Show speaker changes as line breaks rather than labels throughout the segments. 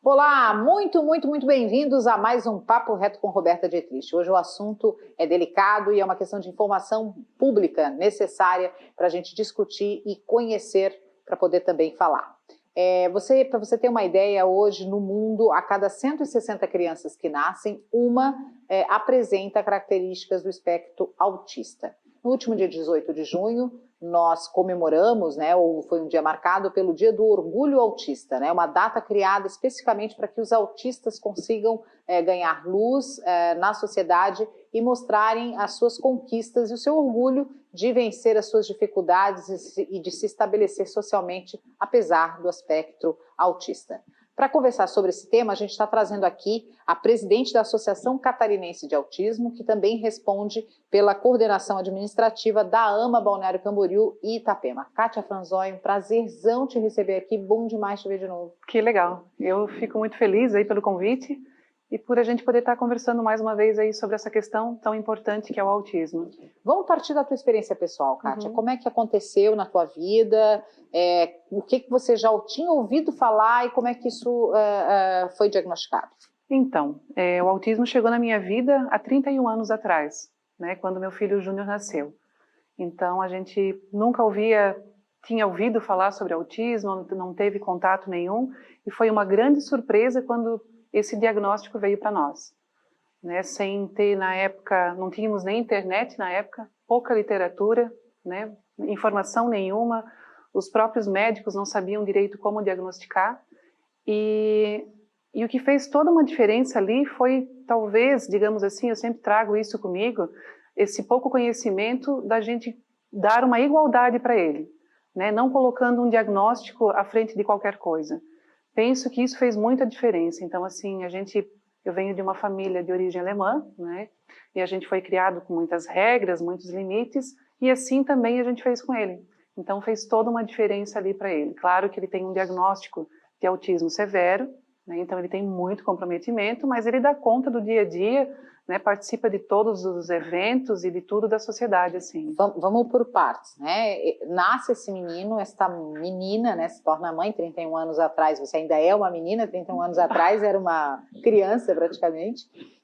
Olá, muito bem-vindos a mais um Papo Reto com Roberta Dietrich. Hoje o assunto é delicado e é uma questão de informação pública necessária para a gente discutir e conhecer, para poder também falar. Para você ter uma ideia, hoje no mundo, a cada 160 crianças que nascem, uma apresenta características do espectro autista. No último dia 18 de junho, nós comemoramos, ou foi um dia marcado pelo Dia do Orgulho Autista, uma data criada especificamente para que os autistas consigam ganhar luz na sociedade e mostrarem as suas conquistas e o seu orgulho de vencer as suas dificuldades e de se estabelecer socialmente, apesar do espectro autista. Para conversar sobre esse tema, a gente está trazendo aqui a presidente da Associação Catarinense de Autismo, que também responde pela coordenação administrativa da AMA Balneário Camboriú e Itapema. Kátia Franzói, um prazerzão te receber aqui, bom demais te ver de novo.
Que legal, eu fico muito feliz aí pelo convite e por a gente poder estar conversando mais uma vez aí sobre essa questão tão importante que é o autismo.
Vamos partir da tua experiência pessoal, Kátia. Como é que aconteceu na tua vida? O que você já tinha ouvido falar e como é que isso foi diagnosticado?
Então, o autismo chegou na minha vida há 31 anos atrás, quando meu filho Júnior nasceu. Então, a gente nunca tinha ouvido falar sobre autismo, não teve contato nenhum, e foi uma grande surpresa quando esse diagnóstico veio para nós. Sem ter, na época, não tínhamos nem internet na época, pouca literatura, informação nenhuma, os próprios médicos não sabiam direito como diagnosticar, e o que fez toda uma diferença ali foi, talvez, digamos assim, eu sempre trago isso comigo, esse pouco conhecimento da gente dar uma igualdade para ele, não colocando um diagnóstico à frente de qualquer coisa. Penso que isso fez muita diferença. Então, assim, eu venho de uma família de origem alemã, e a gente foi criado com muitas regras, muitos limites, e assim também a gente fez com ele. Então, fez toda uma diferença ali para ele. Claro que ele tem um diagnóstico de autismo severo, então ele tem muito comprometimento, mas ele dá conta do dia a dia, participa de todos os eventos e de tudo da sociedade, assim.
Vamos por partes, Nasce esse menino, esta menina, se torna mãe 31 anos atrás, você ainda é uma menina, 31 anos atrás era uma criança praticamente,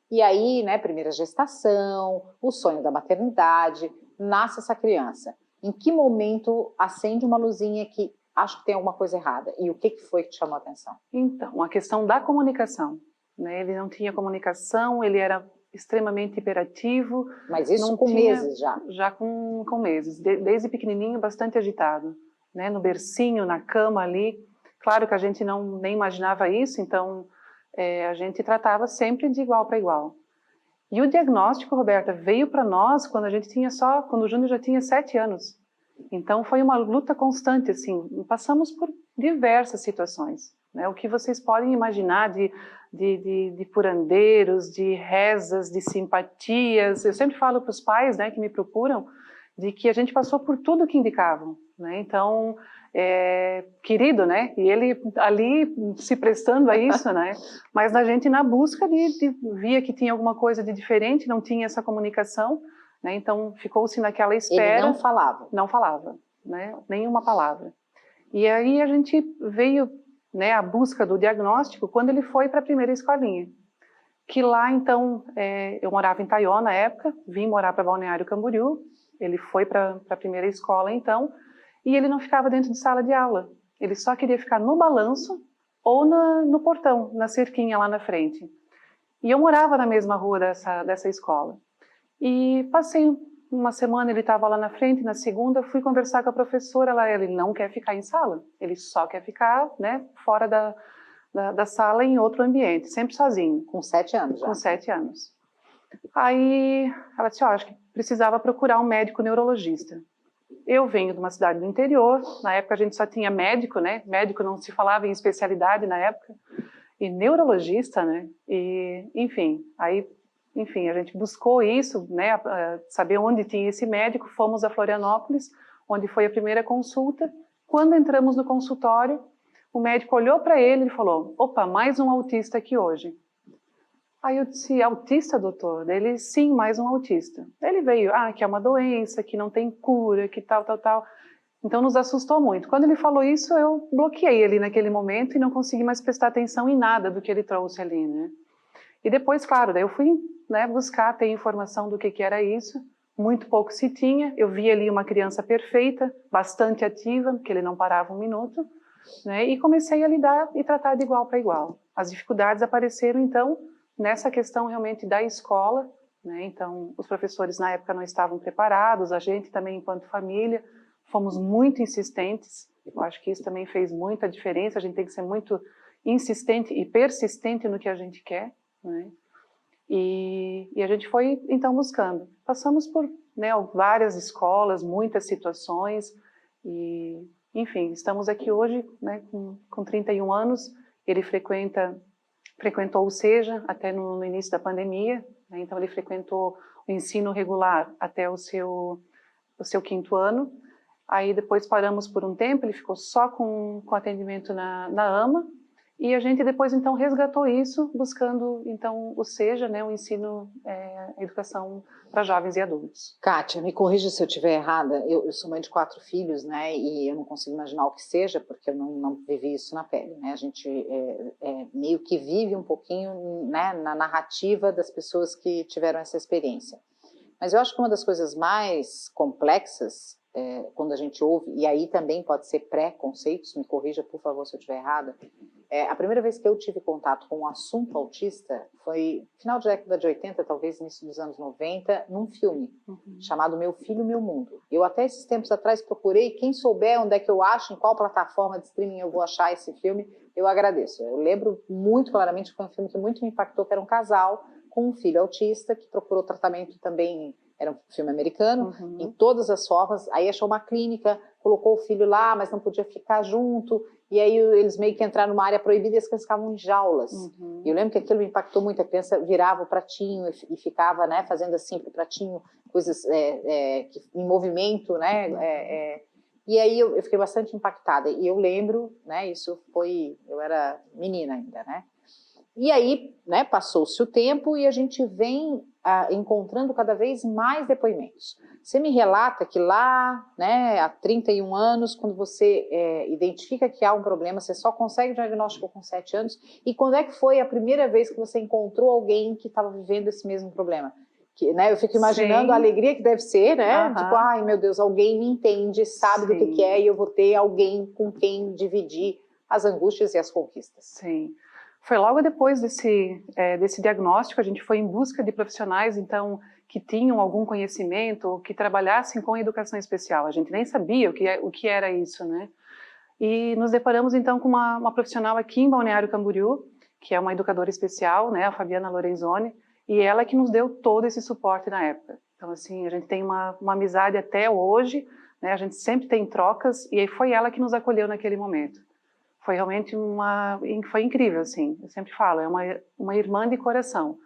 e aí, primeira gestação, o sonho da maternidade, nasce essa criança. Em que momento acende uma luzinha que acho que tem alguma coisa errada? E o que foi que te chamou a atenção?
Então, a questão da comunicação, Ele não tinha comunicação, ele era extremamente hiperativo.
Mas isso com meses já?
Já com meses, desde pequenininho, bastante agitado, no bercinho, na cama ali. Claro que a gente nem imaginava isso, então a gente tratava sempre de igual para igual. E o diagnóstico, Roberta, veio para nós quando quando o Júnior já tinha 7 anos. Então foi uma luta constante, assim, passamos por diversas situações, O que vocês podem imaginar de curandeiros, de rezas, de simpatias. Eu sempre falo para os pais, que me procuram, de que a gente passou por tudo que indicavam, Então, querido, E ele ali se prestando a isso, Mas a gente na busca via que tinha alguma coisa de diferente, não tinha essa comunicação, Então ficou-se naquela espera.
Ele não falava?
Não falava, nenhuma palavra. E aí a gente veio, a busca do diagnóstico quando ele foi para a primeira escolinha. Que lá, então, eu morava em Taió na época, vim morar para Balneário Camboriú, ele foi para a primeira escola, então, e ele não ficava dentro de sala de aula. Ele só queria ficar no balanço ou no portão, na cerquinha lá na frente. E eu morava na mesma rua dessa escola. E passei uma semana, ele estava lá na frente, na segunda, fui conversar com a professora, ele não quer ficar em sala, ele só quer ficar, fora da sala, em outro ambiente, sempre sozinho.
Com 7 anos já?
Com 7 anos. Aí ela disse, acho que precisava procurar um médico neurologista. Eu venho de uma cidade do interior, na época a gente só tinha médico, Médico não se falava em especialidade na época, e neurologista, E, enfim, a gente buscou isso, saber onde tinha esse médico, fomos a Florianópolis, onde foi a primeira consulta. Quando entramos no consultório, o médico olhou para ele e falou, opa, mais um autista aqui hoje. Aí eu disse, autista, doutor? Ele, sim, mais um autista. Ele veio, que é uma doença, que não tem cura, que tal. Então nos assustou muito. Quando ele falou isso, eu bloqueei ali naquele momento e não consegui mais prestar atenção em nada do que ele trouxe ali, né? E depois, claro, daí eu fui, né, buscar ter informação do que era isso. Muito pouco se tinha. Eu vi ali uma criança perfeita, bastante ativa, que ele não parava um minuto, né? E comecei a lidar e tratar de igual para igual. As dificuldades apareceram então nessa questão realmente da escola, né? Então os professores na época não estavam preparados, a gente também enquanto família fomos muito insistentes. Eu acho que isso também fez muita diferença. A gente tem que ser muito insistente e persistente no que a gente quer, né? E a gente foi então buscando. Passamos por, né, várias escolas, muitas situações e, enfim, estamos aqui hoje, né, com 31 anos. Ele frequentou o SEJA até no início da pandemia, né? Então ele frequentou o ensino regular até o seu 5º ano. Aí depois paramos por um tempo, ele ficou só com atendimento na AMA, e a gente depois então resgatou isso, buscando então o SEJA, né, o ensino, educação para jovens e adultos.
Kátia, me corrija se eu estiver errada, eu sou mãe de 4 filhos, né, e eu não consigo imaginar o que seja, porque eu não vivi isso na pele, né, a gente meio que vive um pouquinho, né, na narrativa das pessoas que tiveram essa experiência. Mas eu acho que uma das coisas mais complexas, quando a gente ouve, e aí também pode ser pré-conceitos, me corrija por favor se eu estiver errada, a primeira vez que eu tive contato com o assunto autista foi final da década de 80, talvez início dos anos 90, num filme chamado Meu Filho, Meu Mundo. Eu até esses tempos atrás procurei, quem souber onde é que eu acho, em qual plataforma de streaming eu vou achar esse filme, eu agradeço. Eu lembro muito claramente que foi um filme que muito me impactou, que era um casal com um filho autista que procurou tratamento também, era um filme americano, em todas as formas, aí achou uma clínica, colocou o filho lá, mas não podia ficar junto, e aí eles meio que entraram numa área proibida e as crianças ficavam em jaulas. E eu lembro que aquilo me impactou muito, a criança virava o pratinho e ficava, né, fazendo assim para o pratinho, coisas em movimento, né, e aí eu fiquei bastante impactada, e eu lembro, né, eu era menina ainda, né, e aí, né, passou-se o tempo e a gente vem encontrando cada vez mais depoimentos. Você me relata que lá, né, há 31 anos, quando você identifica que há um problema, você só consegue o diagnóstico com 7 anos, e quando é que foi a primeira vez que você encontrou alguém que estava vivendo esse mesmo problema? Que, né, eu fico imaginando a alegria que deve ser, né? Tipo, ai meu Deus, alguém me entende, sabe do que é, e eu vou ter alguém com quem dividir as angústias e as conquistas.
Sim. Foi logo depois desse diagnóstico, a gente foi em busca de profissionais, então, que tinham algum conhecimento, que trabalhassem com educação especial. A gente nem sabia o que era isso, né? E nos deparamos, então, com uma profissional aqui em Balneário Camboriú, que é uma educadora especial, né, a Fabiana Lorenzoni, e ela que nos deu todo esse suporte na época. Então, assim, a gente tem uma amizade até hoje, né, a gente sempre tem trocas, e aí foi ela que nos acolheu naquele momento. Foi realmente foi incrível, assim, eu sempre falo, é uma irmã de coração,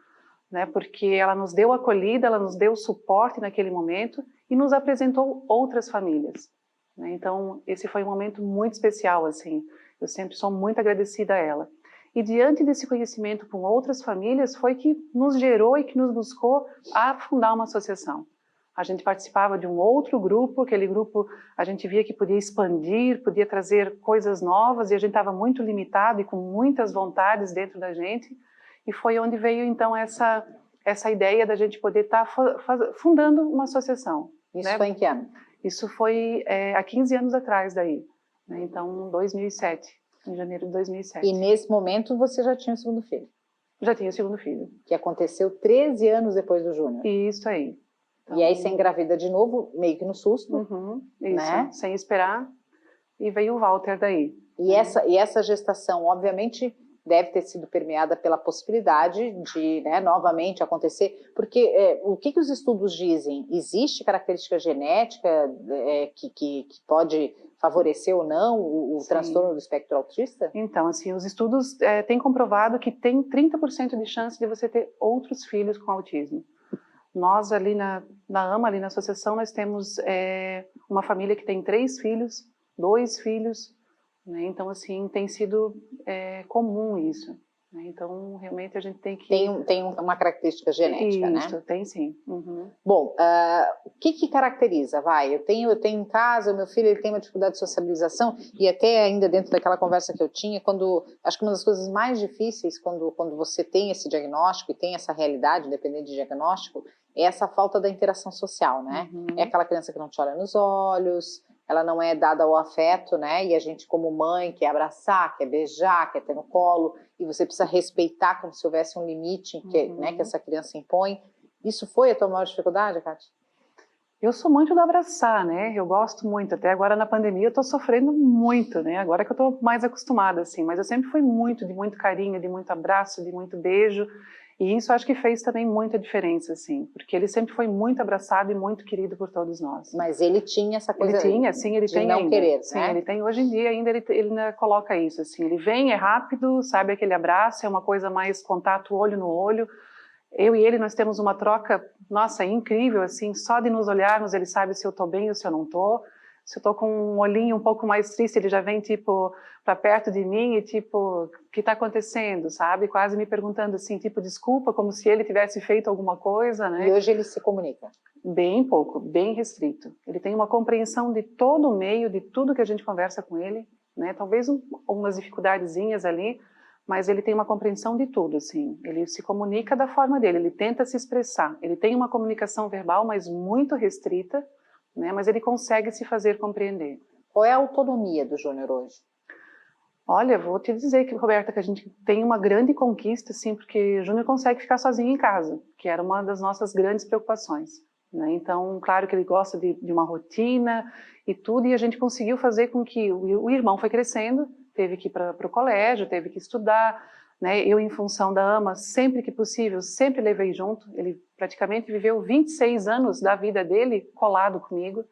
né, porque ela nos deu acolhida, ela nos deu suporte naquele momento e nos apresentou outras famílias, né, então esse foi um momento muito especial, assim, eu sempre sou muito agradecida a ela. E diante desse conhecimento com outras famílias foi que nos gerou e que nos buscou a fundar uma associação. A gente participava de um outro grupo, aquele grupo a gente via que podia expandir, podia trazer coisas novas, e a gente estava muito limitado e com muitas vontades dentro da gente, e foi onde veio então essa ideia da gente poder estar fundando uma associação.
Isso,
né?
foi em que ano?
Isso foi há 15 anos atrás daí, né? Então 2007, em janeiro de 2007.
E nesse momento você já tinha o segundo filho?
Já tinha o segundo filho.
Que aconteceu 13 anos depois do Júnior.
Isso aí.
Então, e aí você engravida de novo, meio que no susto,
isso,
né?
Sem esperar, e veio o Walter daí.
E essa gestação, obviamente, deve ter sido permeada pela possibilidade de, né, novamente acontecer, porque o que os estudos dizem? Existe característica genética que pode favorecer ou não o transtorno do espectro autista?
Então, assim, os estudos têm comprovado que tem 30% de chance de você ter outros filhos com autismo. Nós ali na AMA, ali na associação, nós temos uma família que tem 3 filhos, 2 filhos, né? Então, assim, tem sido comum isso. Então, realmente, a gente tem que...
Tem uma característica genética, né?
Isso, tem sim. Uhum.
Bom, o que caracteriza? Eu tenho em casa, o meu filho ele tem uma dificuldade de sociabilização, e até ainda dentro daquela conversa que eu tinha, acho que uma das coisas mais difíceis quando você tem esse diagnóstico e tem essa realidade, independente de diagnóstico, é essa falta da interação social, né?
Uhum.
É aquela criança que não te olha nos olhos, ela não é dada ao afeto, né? E a gente, como mãe, quer abraçar, quer beijar, quer ter no colo, e você precisa respeitar como se houvesse um limite né, que essa criança impõe. Isso foi a tua maior dificuldade, Kátia?
Eu sou muito do abraçar, né? Eu gosto muito. Até agora na pandemia eu tô sofrendo muito, né? Agora que eu tô mais acostumada, assim. Mas eu sempre fui de muito carinho, de muito abraço, de muito beijo. E isso acho que fez também muita diferença, assim. Porque ele sempre foi muito abraçado e muito querido por todos nós.
Mas ele tinha essa coisa
ele tem
não
ainda.
querer,
sim,
né?
Ele tem. Hoje em dia ainda ele ainda coloca isso, assim. Ele vem, é rápido, sabe aquele abraço, é uma coisa mais contato olho no olho. Eu e ele, nós temos uma troca, nossa, incrível, assim, só de nos olharmos, ele sabe se eu tô bem ou se eu não tô. Se eu tô com um olhinho um pouco mais triste, ele já vem, tipo, para perto de mim e, tipo, o que tá acontecendo, sabe? Quase me perguntando, assim, tipo, desculpa, como se ele tivesse feito alguma coisa, né?
E hoje ele se comunica?
Bem pouco, bem restrito. Ele tem uma compreensão de todo o meio, de tudo que a gente conversa com ele, né? Talvez umas dificuldadezinhas ali, mas ele tem uma compreensão de tudo, assim. Ele se comunica da forma dele, ele tenta se expressar. Ele tem uma comunicação verbal, mas muito restrita, né? Mas ele consegue se fazer compreender.
Qual é a autonomia do Júnior hoje?
Olha, vou te dizer, Roberta, que a gente tem uma grande conquista, assim, porque o Júnior consegue ficar sozinho em casa, que era uma das nossas grandes preocupações, né? Então, claro que ele gosta de uma rotina e tudo, e a gente conseguiu fazer com que o irmão foi crescendo, teve que ir para o colégio, teve que estudar, né? Eu, em função da AMA, sempre que possível, sempre levei junto. Ele praticamente viveu 26 anos da vida dele colado comigo,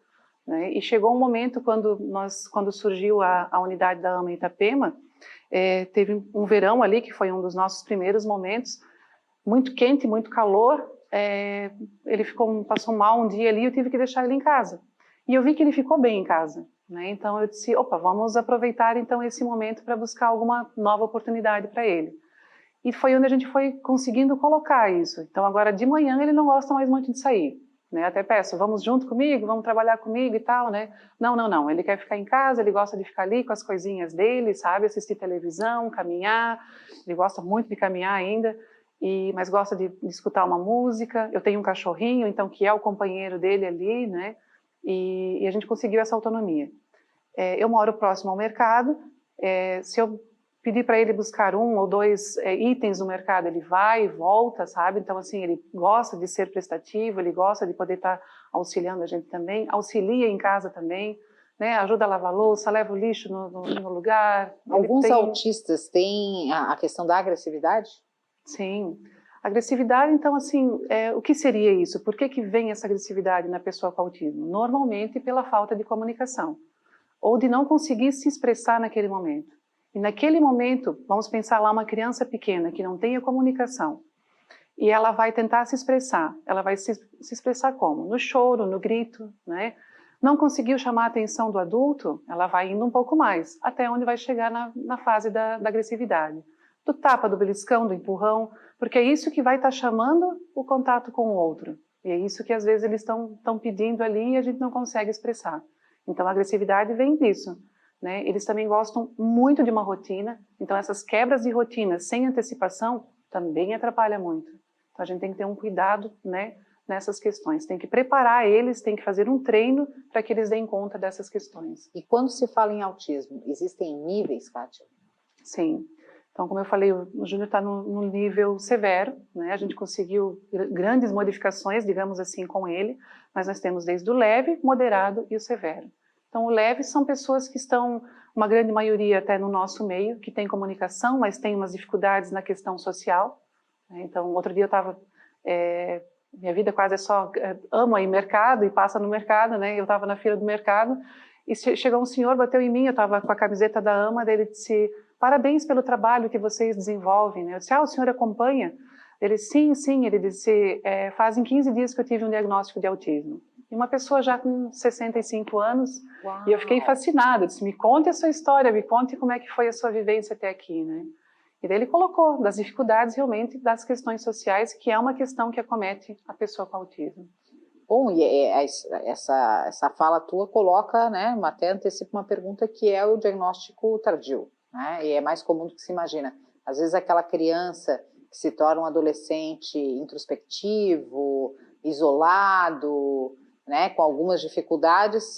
né? E chegou um momento quando surgiu a unidade da AMA em Itapema, teve um verão ali, que foi um dos nossos primeiros momentos, muito quente, muito calor, ele passou mal um dia ali, eu tive que deixar ele em casa. E eu vi que ele ficou bem em casa, né? Então eu disse, opa, vamos aproveitar então esse momento para buscar alguma nova oportunidade para ele. E foi onde a gente foi conseguindo colocar isso. Então agora de manhã ele não gosta mais muito de sair, né? Até peço, vamos junto comigo, vamos trabalhar comigo e tal, né? Não, ele quer ficar em casa, ele gosta de ficar ali com as coisinhas dele, sabe? Assistir televisão, caminhar, ele gosta muito de caminhar ainda. Mas gosta de escutar uma música. Eu tenho um cachorrinho, então, que é o companheiro dele ali, né? E a gente conseguiu essa autonomia. Eu moro próximo ao mercado, se eu pedir para ele buscar 1 ou 2 itens no mercado, ele vai e volta, sabe? Então, assim, ele gosta de ser prestativo, ele gosta de poder estar auxiliando a gente também, auxilia em casa também, né? Ajuda a lavar a louça, leva o lixo no lugar.
Alguns autistas têm a questão da agressividade?
Sim. Agressividade, então, assim, o que seria isso? Por que vem essa agressividade na pessoa com autismo? Normalmente pela falta de comunicação, ou de não conseguir se expressar naquele momento. E naquele momento, vamos pensar lá uma criança pequena que não tem a comunicação, e ela vai tentar se expressar. Ela vai se expressar como? No choro, no grito, né? Não conseguiu chamar a atenção do adulto, ela vai indo um pouco mais, até onde vai chegar na fase da agressividade. Do tapa, do beliscão, do empurrão, porque é isso que vai estar chamando o contato com o outro. E é isso que às vezes eles estão pedindo ali e a gente não consegue expressar. Então a agressividade vem disso, né? Eles também gostam muito de uma rotina, então essas quebras de rotina sem antecipação também atrapalha muito. Então a gente tem que ter um cuidado, né, nessas questões. Tem que preparar eles, tem que fazer um treino para que eles deem conta dessas questões.
E quando se fala em autismo, existem níveis, Kátia?
Sim. Então, como eu falei, o Júnior está no nível severo, né? A gente conseguiu grandes modificações, digamos assim, com ele, mas nós temos desde o leve, moderado e o severo. Então, o leve são pessoas que estão, uma grande maioria até no nosso meio, que tem comunicação, mas tem umas dificuldades na questão social, né? Então, outro dia eu estava, minha vida quase é só, amo ir mercado e passa no mercado, né? Eu estava na fila do mercado e chegou um senhor, bateu em mim, eu estava com a camiseta da AMA, dele disse: parabéns pelo trabalho que vocês desenvolvem, né? Eu disse, o senhor acompanha? Ele, sim, ele disse, fazem 15 dias que eu tive um diagnóstico de autismo. E uma pessoa já com 65 anos,
Uau.
E eu fiquei fascinada, eu disse, me conte a sua história, me conte como é que foi a sua vivência até aqui, né? E daí ele colocou das dificuldades realmente das questões sociais, que é uma questão que acomete a pessoa com autismo.
Bom, e essa fala tua coloca, né, até antecipa uma pergunta que é o diagnóstico tardio, né, e é mais comum do que se imagina. Às vezes aquela criança que se torna um adolescente introspectivo, isolado, né, com algumas dificuldades,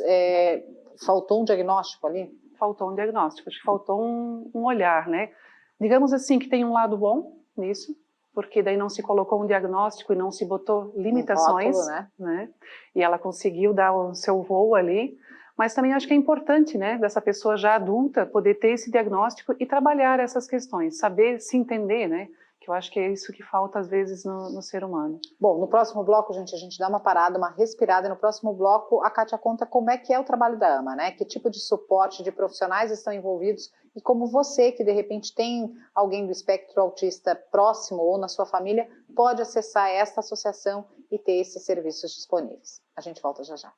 faltou um diagnóstico ali?
Faltou um diagnóstico, acho que faltou um olhar, né? Digamos assim que tem um lado bom nisso, porque daí não se colocou um diagnóstico e não se botou limitações,
rótulo,
né? E ela conseguiu dar o seu voo ali, mas também acho que é importante, né, dessa pessoa já adulta poder ter esse diagnóstico e trabalhar essas questões, saber se entender, né? Que eu acho que é isso que falta às vezes no ser humano.
Bom, no próximo bloco, gente, a gente dá uma parada, uma respirada, e no próximo bloco a Kátia conta como é que é o trabalho da AMA, né? Que tipo de suporte de profissionais estão envolvidos e como você, que de repente tem alguém do espectro autista próximo ou na sua família, pode acessar esta associação e ter esses serviços disponíveis. A gente volta já já.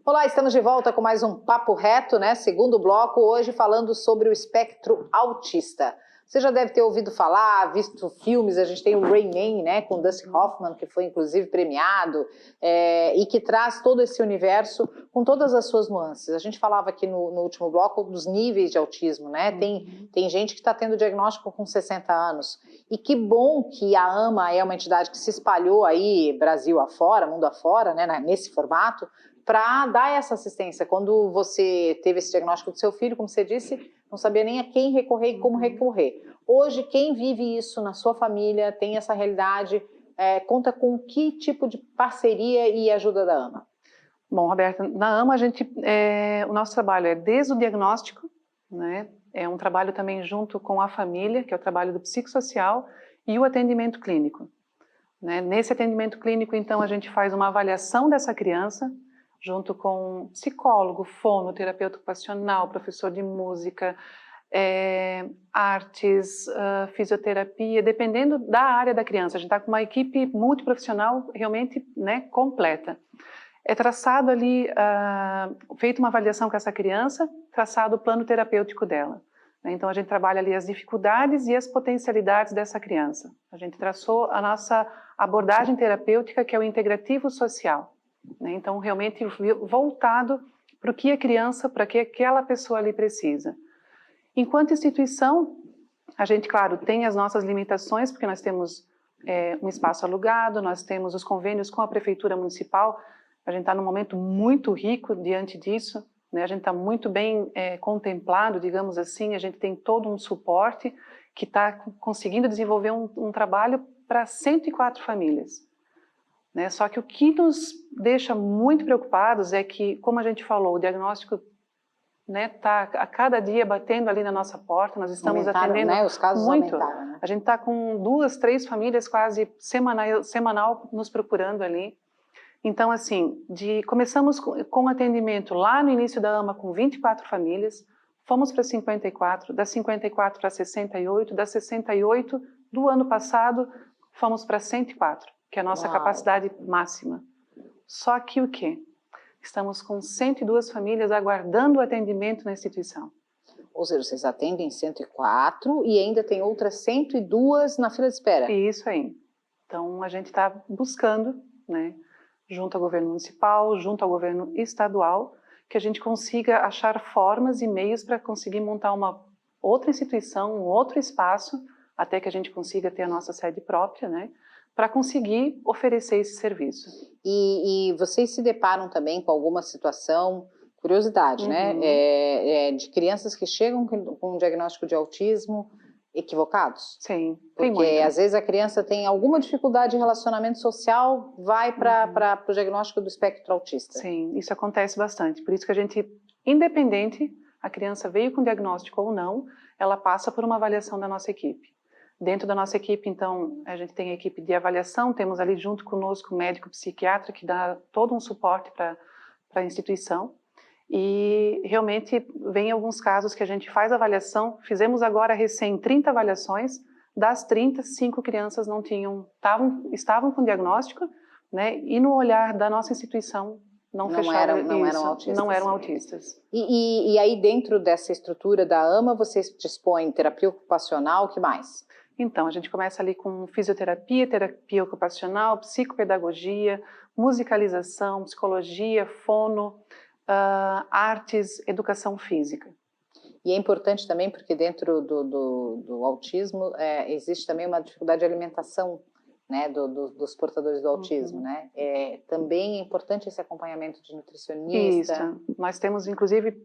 Olá, estamos de volta com mais um Papo Reto, né? Segundo bloco, hoje falando sobre o espectro autista. Você já deve ter ouvido falar, visto filmes, a gente tem o Rain Man, né, com Dustin Hoffman, que foi inclusive premiado, e que traz todo esse universo com todas as suas nuances. A gente falava aqui no último bloco dos níveis de autismo, né? Tem gente que está tendo diagnóstico com 60 anos. E que bom que a AMA é uma entidade que se espalhou aí, Brasil afora, mundo afora, né, nesse formato, para dar essa assistência. Quando você teve esse diagnóstico do seu filho, como você disse, não sabia nem a quem recorrer e como recorrer. Hoje, quem vive isso na sua família, tem essa realidade, conta com que tipo de parceria e ajuda da AMA?
Bom, Roberta, na AMA o nosso trabalho é desde o diagnóstico, né? É um trabalho também junto com a família, que é o trabalho do psicossocial, e o atendimento clínico, né? Nesse atendimento clínico, então, a gente faz uma avaliação dessa criança, junto com psicólogo, fono, terapeuta ocupacional, professor de música, artes, fisioterapia, dependendo da área da criança. A gente está com uma equipe multiprofissional realmente, né, completa. É traçado ali, feita uma avaliação com essa criança, traçado o plano terapêutico dela. Então a gente trabalha ali as dificuldades e as potencialidades dessa criança. A gente traçou a nossa abordagem terapêutica, que é o integrativo social. Então, realmente voltado para o que a criança, para que aquela pessoa ali precisa. Enquanto instituição, a gente, claro, tem as nossas limitações, porque nós temos um espaço alugado, nós temos os convênios com a Prefeitura Municipal, a gente está num momento muito rico diante disso, né? A gente está muito bem contemplado, digamos assim, a gente tem todo um suporte que está conseguindo desenvolver um trabalho para 104 famílias. Né? Só que o que nos deixa muito preocupados é que, como a gente falou, o diagnóstico está a cada dia batendo ali na nossa porta, nós estamos atendendo,
né? Os casos
muito.
aumentaram, né?
A gente está com 2, 3 famílias quase semanal nos procurando ali. Então, assim, começamos com atendimento lá no início da AMA com 24 famílias, fomos para 54, das 54 para 68, das 68 do ano passado fomos para 104, que é a nossa capacidade máxima. Só que o quê? Estamos com 102 famílias aguardando o atendimento na instituição.
Ou seja, vocês atendem 104 e ainda tem outras 102 na fila de espera.
Isso aí. Então, a gente está buscando, né, junto ao governo municipal, junto ao governo estadual, que a gente consiga achar formas e meios para conseguir montar uma outra instituição, um outro espaço, até que a gente consiga ter a nossa sede própria, né, para conseguir oferecer esse serviço.
E vocês se deparam também com alguma situação, curiosidade, né, de crianças que chegam com um diagnóstico de autismo equivocados?
Sim,
porque às vezes a criança tem alguma dificuldade de relacionamento social, vai para o diagnóstico do espectro autista.
Sim, isso acontece bastante. Por isso que a gente, independente, a criança veio com diagnóstico ou não, ela passa por uma avaliação da nossa equipe. Dentro da nossa equipe, então, a gente tem a equipe de avaliação, temos ali junto conosco o médico psiquiatra que dá todo um suporte para a instituição. E realmente vem alguns casos que a gente faz avaliação, fizemos agora recém 30 avaliações, das 30, 5 crianças não tinham, estavam com diagnóstico, né, e no olhar da nossa instituição não fecharam isso, não eram autistas.
E aí dentro dessa estrutura da AMA, vocês dispõem terapia ocupacional, o que mais?
Então, a gente começa ali com fisioterapia, terapia ocupacional, psicopedagogia, musicalização, psicologia, fono, artes, educação física.
E é importante também porque dentro do autismo existe também uma dificuldade de alimentação, né, dos portadores do autismo, né? Também é importante esse acompanhamento de nutricionista.
Isso. Nós temos, inclusive,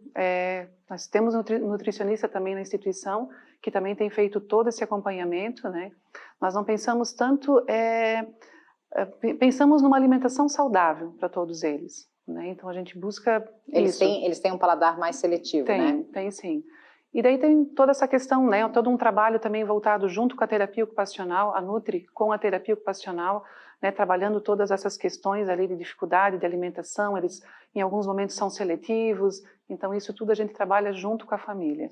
nós temos um nutricionista também na instituição, que também tem feito todo esse acompanhamento, né? Nós não pensamos tanto, pensamos numa alimentação saudável para todos eles, né? Então a gente busca
isso. Eles têm um paladar mais seletivo, né?
Tem sim. E daí tem toda essa questão, né, todo um trabalho também voltado junto com a terapia ocupacional, a Nutri com a terapia ocupacional, né, trabalhando todas essas questões ali de dificuldade de alimentação, eles em alguns momentos são seletivos, então isso tudo a gente trabalha junto com a família.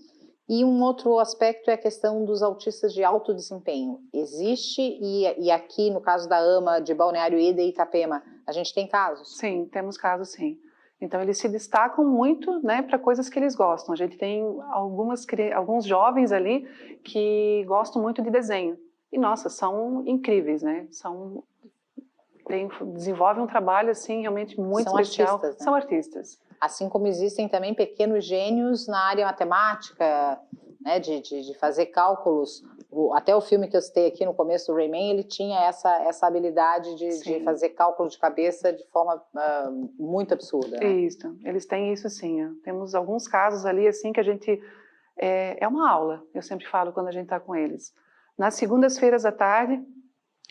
E um outro aspecto é a questão dos autistas de alto desempenho. Existe, e aqui no caso da AMA, de Balneário Ida e Itapema, a gente tem casos?
Sim, temos casos sim. Então eles se destacam muito, né, para coisas que eles gostam. A gente tem alguns jovens ali que gostam muito de desenho. E nossa, são incríveis, né? Desenvolvem um trabalho assim realmente muito especial.
Artistas, né?
São artistas.
Assim como existem também pequenos gênios na área matemática, né, de fazer cálculos. Até o filme que eu citei aqui no começo do Rayman, ele tinha essa habilidade de fazer cálculo de cabeça de forma muito absurda. Né?
Isso, eles têm isso sim. Temos alguns casos ali assim que a gente... É uma aula, eu sempre falo quando a gente está com eles. Nas segundas-feiras à tarde,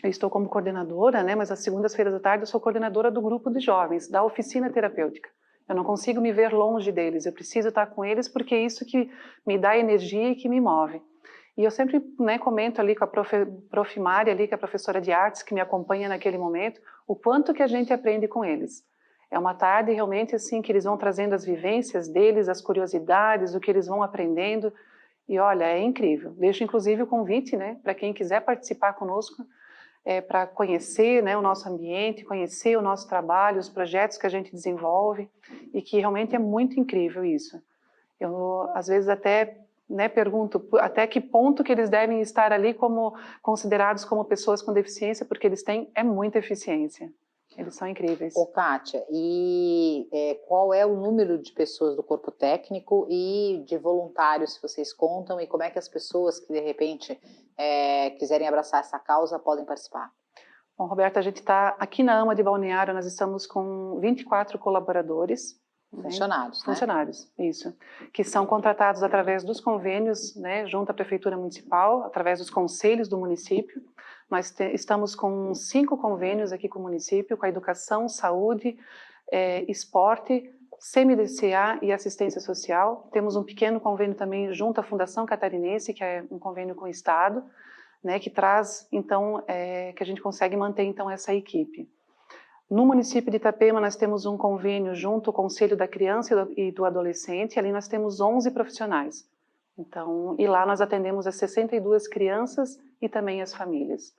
eu estou como coordenadora, né, mas às segundas-feiras à tarde eu sou coordenadora do grupo de jovens, da oficina terapêutica. Eu não consigo me ver longe deles, eu preciso estar com eles porque é isso que me dá energia e que me move. E eu sempre, né, comento ali com a prof. Mari, ali, que é a professora de artes, que me acompanha naquele momento, o quanto que a gente aprende com eles. É uma tarde realmente assim que eles vão trazendo as vivências deles, as curiosidades, o que eles vão aprendendo. E olha, é incrível. Deixo inclusive o convite, né, para quem quiser participar conosco, para conhecer, né, o nosso ambiente, conhecer o nosso trabalho, os projetos que a gente desenvolve, e que realmente é muito incrível isso. Eu, às vezes, até, né, pergunto até que ponto que eles devem estar ali como considerados como pessoas com deficiência, porque eles têm muita eficiência. Eles são incríveis.
Ô, Kátia, e qual é o número de pessoas do corpo técnico e de voluntários, se vocês contam, e como é que as pessoas que, de repente, quiserem abraçar essa causa podem participar?
Bom, Roberta, a gente está aqui na AMA de Balneário, nós estamos com 24 colaboradores.
Funcionários,
né? Funcionários, isso. Que são contratados através dos convênios, né, junto à Prefeitura Municipal, através dos conselhos do município. Nós estamos com 5 convênios aqui com o município, com a educação, saúde, esporte, CMDCA e assistência social. Temos um pequeno convênio também junto à Fundação Catarinense, que é um convênio com o Estado, né, que traz, então, que a gente consegue manter, então, essa equipe. No município de Itapema, nós temos um convênio junto ao Conselho da Criança e do Adolescente, e ali nós temos 11 profissionais. Então, e lá nós atendemos as 62 crianças e também as famílias.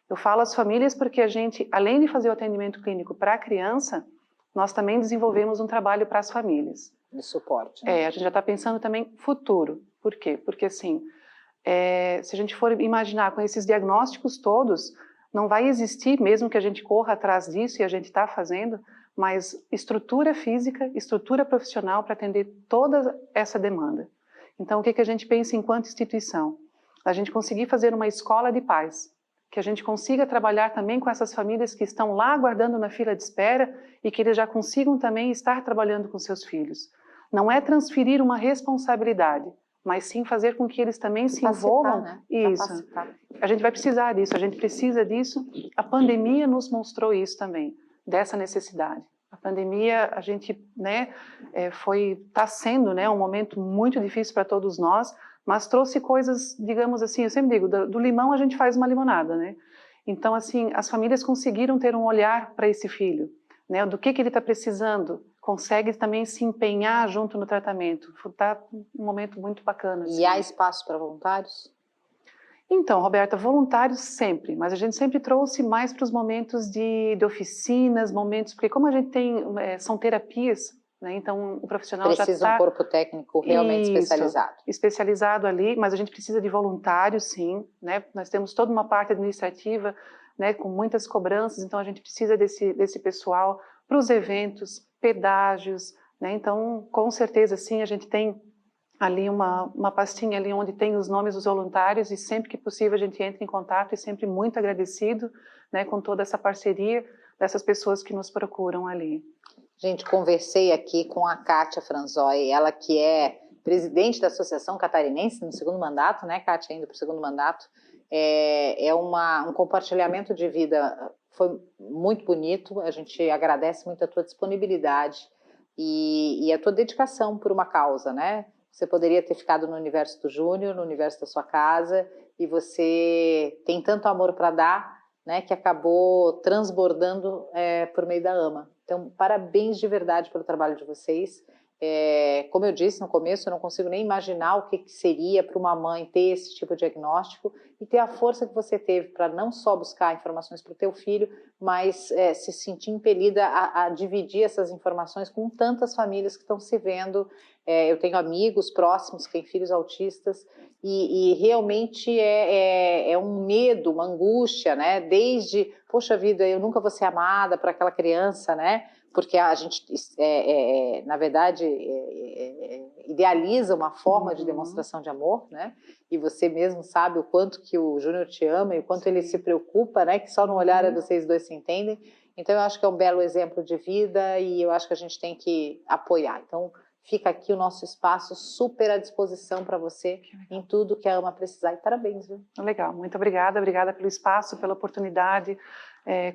Eu falo as famílias porque a gente, além de fazer o atendimento clínico para a criança, nós também desenvolvemos um trabalho para as famílias.
De suporte. Né?
A gente já está pensando também futuro. Por quê? Porque assim, se a gente for imaginar com esses diagnósticos todos, não vai existir, mesmo que a gente corra atrás disso, e a gente está fazendo, mas estrutura física, estrutura profissional para atender toda essa demanda. Então, o que a gente pensa enquanto instituição? A gente conseguir fazer uma escola de paz, que a gente consiga trabalhar também com essas famílias que estão lá aguardando na fila de espera e que eles já consigam também estar trabalhando com seus filhos. Não é transferir uma responsabilidade, mas sim fazer com que eles também se envolvam.
Né?
Isso. A gente vai precisar disso, a gente precisa disso. A pandemia nos isso também, dessa necessidade. A pandemia, a gente, né, está sendo, né, um momento muito difícil para todos nós, mas trouxe coisas, digamos assim, eu sempre digo, do limão a gente faz uma limonada, né? Então, assim, as famílias conseguiram ter um olhar para esse filho, né? Do que ele está precisando, consegue também se empenhar junto no tratamento. Está um momento muito bacana. Assim.
E há espaço para voluntários?
Então, Roberta, voluntários sempre, mas a gente sempre trouxe mais para os momentos de oficinas, momentos, porque como a gente tem, são terapias, né, então o profissional já está...
Precisa um corpo técnico realmente especializado.
Especializado ali, mas a gente precisa de voluntários, sim, né, nós temos toda uma parte administrativa, né, com muitas cobranças, então a gente precisa desse pessoal para os eventos, pedágios, né, então com certeza, sim, a gente tem ali uma pastinha ali onde tem os nomes dos voluntários e sempre que possível a gente entra em contato e sempre muito agradecido, né, com toda essa parceria dessas pessoas que nos procuram ali.
Gente, conversei aqui com a Kátia Franzoi, ela que é presidente da Associação Catarinense no segundo mandato, né, Kátia, indo para o segundo mandato, um compartilhamento de vida, foi muito bonito, a gente agradece muito a tua disponibilidade e a tua dedicação por uma causa, né? Você poderia ter ficado no universo do Júnior, no universo da sua casa, e você tem tanto amor para dar, né, que acabou transbordando por meio da AMA. Então, parabéns de verdade pelo trabalho de vocês. Como eu disse no começo, eu não consigo nem imaginar o que seria para uma mãe ter esse tipo de diagnóstico e ter a força que você teve para não só buscar informações para o teu filho, mas se sentir impelida a dividir essas informações com tantas famílias que estão se vendo. Eu tenho amigos próximos que têm filhos autistas e realmente é um medo, uma angústia, né? Desde, poxa vida, eu nunca vou ser amada para aquela criança, né? Porque a gente, na verdade, idealiza uma forma de demonstração de amor, né? E você mesmo sabe o quanto que o Júnior te ama e o quanto ele se preocupa, né? Que só no olhar vocês dois se entendem. Então, eu acho que é um belo exemplo de vida e eu acho que a gente tem que apoiar. Então, fica aqui o nosso espaço super à disposição para você em tudo que a AMA precisar. E parabéns, viu?
Legal, muito obrigada pelo espaço, pela oportunidade.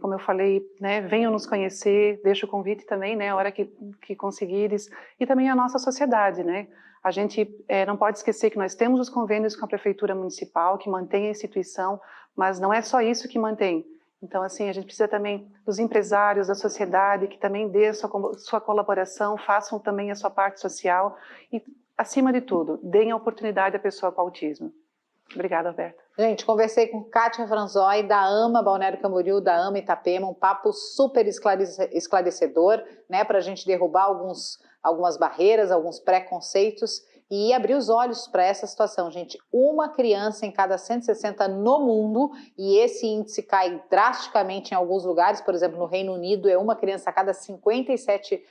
Como eu falei, né, venham nos conhecer, deixo o convite também, né, a hora que conseguires, e também a nossa sociedade, né, a gente não pode esquecer que nós temos os convênios com a Prefeitura Municipal, que mantém a instituição, mas não é só isso que mantém. Então, assim, a gente precisa também dos empresários, da sociedade, que também dê a sua colaboração, façam também a sua parte social e, acima de tudo, deem a oportunidade à pessoa com autismo. Obrigada, Alberta.
Gente, conversei com Kátia Franzoi, da AMA Balneário Camboriú, da AMA Itapema, um papo super esclarecedor, né, para a gente derrubar algumas barreiras, alguns preconceitos e abrir os olhos para essa situação, gente. Uma criança em cada 160 no mundo, e esse índice cai drasticamente em alguns lugares, por exemplo, no Reino Unido é uma criança a cada 57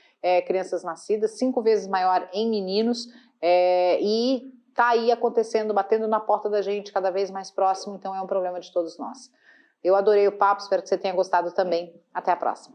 crianças nascidas, 5 vezes maior em meninos, e está aí acontecendo, batendo na porta da gente cada vez mais próximo, então é um problema de todos nós. Eu adorei o papo, espero que você tenha gostado também. Até a próxima.